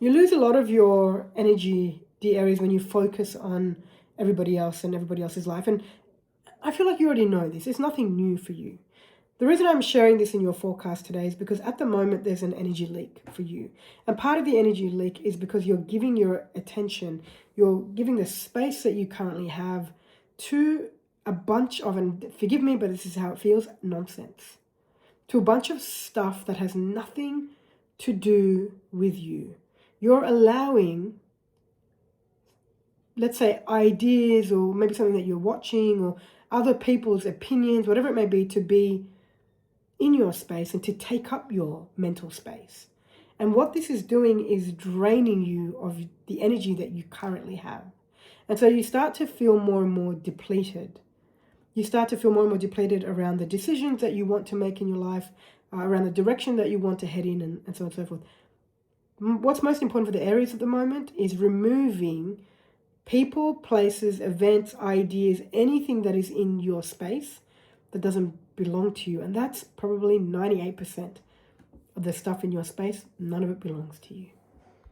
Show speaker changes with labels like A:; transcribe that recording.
A: You lose a lot of your energy, dear Aries, when you focus on everybody else and everybody else's life. And I feel like you already know this. It's nothing new for you. The reason I'm sharing this in your forecast today is because at the moment there's an energy leak for you. And part of the energy leak is because you're giving your attention, you're giving the space that you currently have to a bunch of, and forgive me, but this is how it feels, nonsense. To a bunch of stuff that has nothing to do with you. You're allowing, let's say, ideas or maybe something that you're watching or other people's opinions, whatever it may be in your space and to take up your mental space. And what this is doing is draining you of the energy that you currently have. And so you start to feel more and more depleted. You start to feel more and more depleted around the decisions that you want to make in your life, around the direction that you want to head in, and so on and so forth. What's most important for the Aries at the moment is removing people, places, events, ideas, anything that is in your space that doesn't belong to you. And that's probably 98% of the stuff in your space. None of it belongs to you.